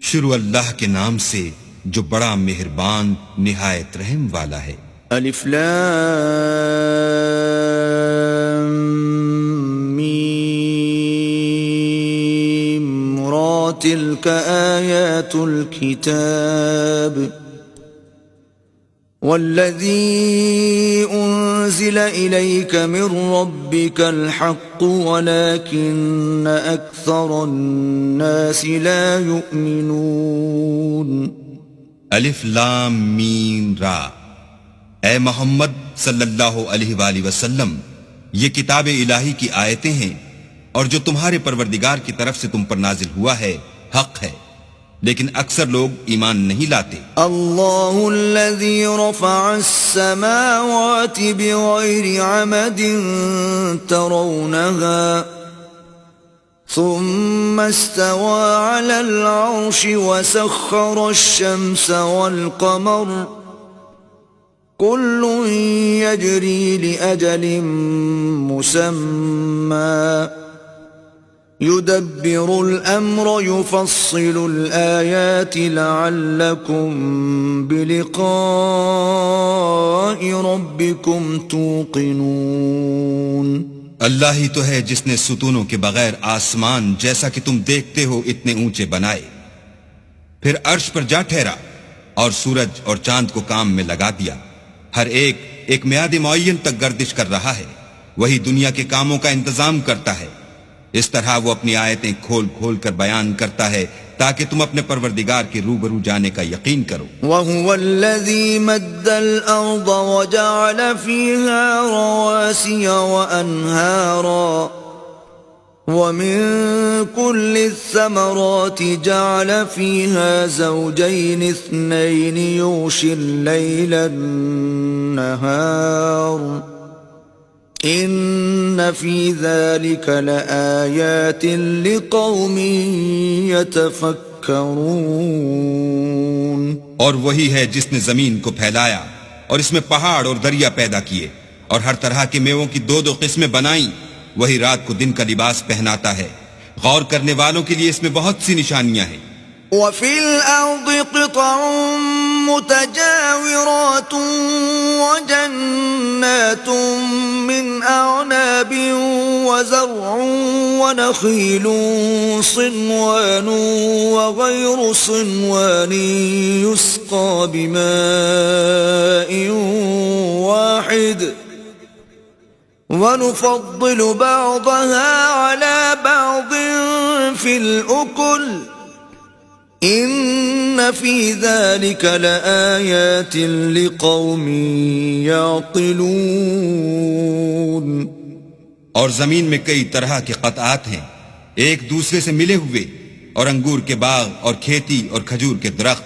شروع اللہ کے نام سے جو بڑا مہربان نہایت رحم والا ہے۔ الف لام میم را تلک آیات الكتاب والذی انزل الیک من ربک الحق ولکن اکثر الناس لا یؤمنون۔ الف لام میم را، اے محمد صلی اللہ علیہ وآلہ وسلم، یہ کتاب الہی کی آیتیں ہیں اور جو تمہارے پروردگار کی طرف سے تم پر نازل ہوا ہے حق ہے، لیکن اکثر لوگ ایمان نہیں لاتے۔ اللہ الذی رفع السماوات بغیر عمد ترونها ثم استوى على العرش وسخر الشمس والقمر كل يجري لأجل مسمى يدبر الأمر يفصل الآيات لعلكم بلقاء ربكم توقنون۔ اللہ ہی تو ہے جس نے ستونوں کے بغیر آسمان جیسا کہ تم دیکھتے ہو اتنے اونچے بنائے، پھر عرش پر جا ٹھہرا اور سورج اور چاند کو کام میں لگا دیا، ہر ایک میعاد معین تک گردش کر رہا ہے، وہی دنیا کے کاموں کا انتظام کرتا ہے۔ اس طرح وہ اپنی آیتیں کھول کھول کر بیان کرتا ہے تاکہ تم اپنے پروردگار کے روبرو جانے کا یقین کرو۔ وَهُوَ الَّذِي مَدَّ الْأَرْضَ وَجَعَلَ فِيهَا رَوَاسِيَ وَأَنْهَارًا وَمِن كُلِّ الثَّمَرَاتِ جَعَلَ فِيهَا زَوْجَيْنِ اثْنَيْنِ يُغْشِي اللَّيْلَ النَّهَارَ ان فی ذلک لآیات لقوم یتفکرون۔ اور وہی ہے جس نے زمین کو پھیلایا اور اس میں پہاڑ اور دریا پیدا کیے اور ہر طرح کے میووں کی دو قسمیں بنائیں، وہی رات کو دن کا لباس پہناتا ہے، غور کرنے والوں کے لیے اس میں بہت سی نشانیاں ہیں۔ وفي الأرض قطع متجاورات وجنات من أعناب وزرع ونخيل صنوان وغير صنوان يسقى بماء واحد ونفضل بعضها على بعض في الأكل ان فی ذلک لآیات لقوم یعقلون۔ اور زمین میں کئی طرح کے قطعات ہیں ایک دوسرے سے ملے ہوئے، اور انگور کے باغ اور کھیتی اور کھجور کے درخت،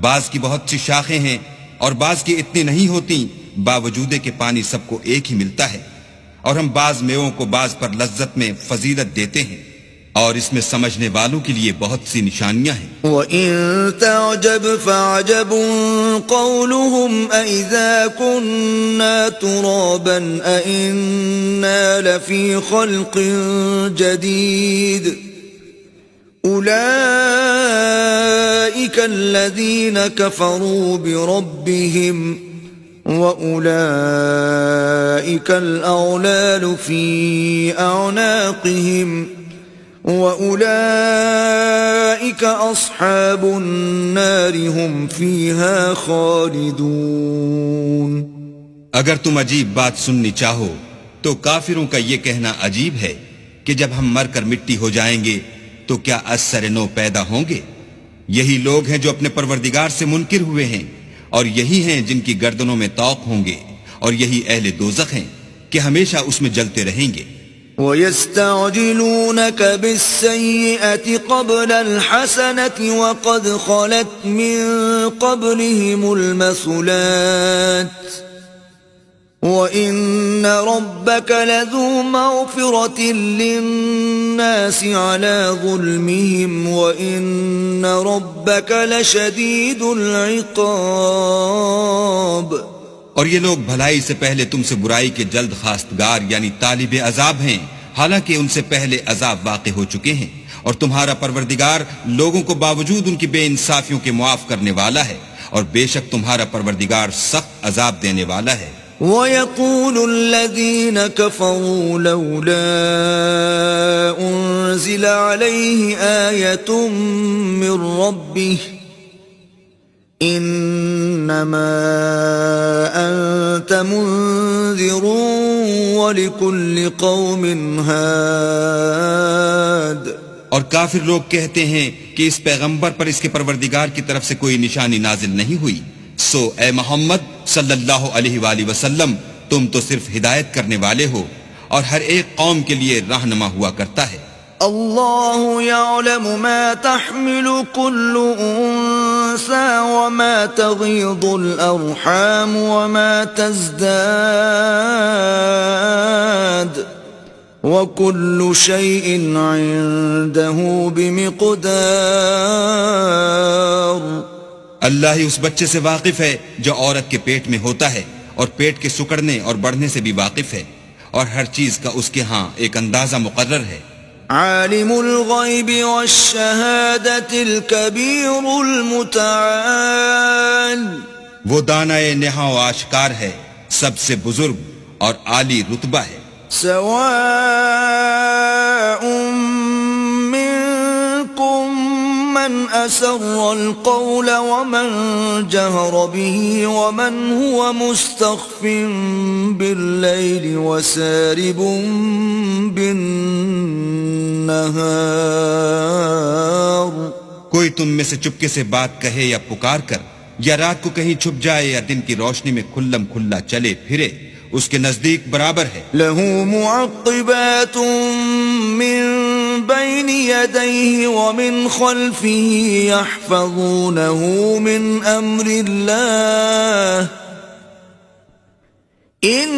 بعض کی بہت سی شاخیں ہیں اور بعض کی اتنی نہیں ہوتی، باوجود کہ پانی سب کو ایک ہی ملتا ہے، اور ہم بعض میووں کو بعض پر لذت میں فضیلت دیتے ہیں، اور اس میں سمجھنے والوں کے لیے بہت سی نشانیاں ہیں۔ وَإِن تَعْجَبْ فَعَجَبٌ قَوْلُهُمْ أَإِذَا كُنَّا تُرَابًا أَإِنَّا لَفِي خَلْقٍ جَدِيدٍ أُولَئِكَ الَّذِينَ كَفَرُوا بِرَبِّهِمْ وَأُولَئِكَ الْأَغْلَالُ فِي أَعْنَاقِهِمْ وَأُولَئِكَ أَصْحَابُ النَّارِ هُمْ فِيهَا خَالِدُونَ۔ اگر تم عجیب بات سننی چاہو تو کافروں کا یہ کہنا عجیب ہے کہ جب ہم مر کر مٹی ہو جائیں گے تو کیا از سر نو پیدا ہوں گے؟ یہی لوگ ہیں جو اپنے پروردگار سے منکر ہوئے ہیں، اور یہی ہیں جن کی گردنوں میں طوق ہوں گے، اور یہی اہل دوزخ ہیں کہ ہمیشہ اس میں جلتے رہیں گے۔ وَيَسْتَعْجِلُونَكَ بِالسَّيِّئَةِ قَبْلَ الْحَسَنَةِ وَقَدْ خَلَتْ مِن قَبْلِهِمُ الْمَثُلَاتُ وَإِنَّ رَبَّكَ لَذُو مَغْفِرَةٍ لِلنَّاسِ عَلَى ظُلْمِهِمْ وَإِنَّ رَبَّكَ لَشَدِيدُ الْعِقَابِ۔ اور یہ لوگ بھلائی سے پہلے تم سے برائی کے جلد خواستگار یعنی طالب عذاب ہیں، حالانکہ ان سے پہلے عذاب واقع ہو چکے ہیں، اور تمہارا پروردگار لوگوں کو باوجود ان کی بے انصافیوں کے معاف کرنے والا ہے، اور بے شک تمہارا پروردگار سخت عذاب دینے والا ہے۔ وَيَقُولُ الَّذِينَ كَفَرُوا لَوْلَا أُنزِلَ عَلَيْهِ آيَةٌ مِّن رَّبِّهِ إِنَّمَا أَنتَ مُنذِرٌ وَلِكُلِّ قَوْمٍ هَادٍ۔ اور کافر لوگ کہتے ہیں کہ اس پیغمبر پر اس کے پروردگار کی طرف سے کوئی نشانی نازل نہیں ہوئی، سو اے محمد صلی اللہ علیہ وآلہ وسلم تم تو صرف ہدایت کرنے والے ہو، اور ہر ایک قوم کے لیے رہنما ہوا کرتا ہے۔ اللہ يعلم ما تحمل كل انثى وما تغيض الارحام وما تزداد وكل شيء عنده بمقدار۔ اللہ ہی اس بچے سے واقف ہے جو عورت کے پیٹ میں ہوتا ہے، اور پیٹ کے سکڑنے اور بڑھنے سے بھی واقف ہے، اور ہر چیز کا اس کے ہاں ایک اندازہ مقرر ہے۔ عالم الغیب والشہادۃ الکبیر المتعال۔ وہ دانائے نہاں و آشکار ہے، سب سے بزرگ اور عالی رتبہ ہے۔ سواء منکم من اسر القول ومن جہر به ومن هو مستخف باللیل وسارب بالنہار۔ کوئی تم میں سے چپکے سے بات کہے یا پکار کر، یا رات کو کہیں چھپ جائے یا دن کی روشنی میں کھلم کھلا چلے پھرے، اس کے نزدیک برابر ہے۔ لہ معقبات من بین یدیہ ومن خلفہ یحفظونہ من امر اللہ ان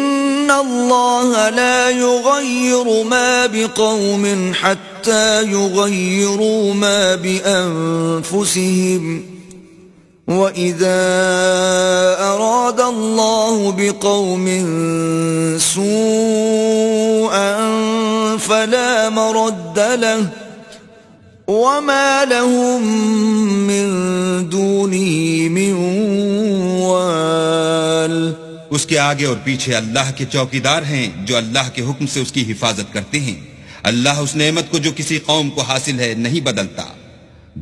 اللہ لا یغیر ما بقوم حتی یغیروا ما بانفسہم وَإِذَا أَرَادَ اللَّهُ بِقَوْمٍ سُوءًا فَلَا مَرَدَّ لَهُ وَمَا لَهُم مِّن دُونِهِ مِن وَالٍ۔ اس کے آگے اور پیچھے اللہ کے چوکیدار ہیں جو اللہ کے حکم سے اس کی حفاظت کرتے ہیں۔ اللہ اس نعمت کو جو کسی قوم کو حاصل ہے نہیں بدلتا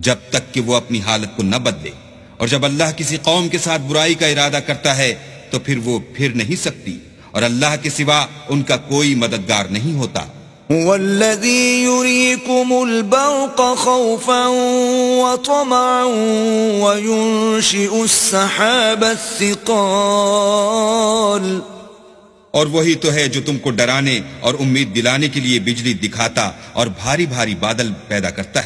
جب تک کہ وہ اپنی حالت کو نہ بدلے، اور جب اللہ کسی قوم کے ساتھ برائی کا ارادہ کرتا ہے تو پھر وہ پھر نہیں سکتی، اور اللہ کے سوا ان کا کوئی مددگار نہیں ہوتا۔ هو الذي يريكم البرق خوفا وطمعا وينشئ السحاب الثقال۔ اور وہی تو ہے جو تم کو ڈرانے اور امید دلانے کے لیے بجلی دکھاتا اور بھاری بھاری بادل پیدا کرتا ہے۔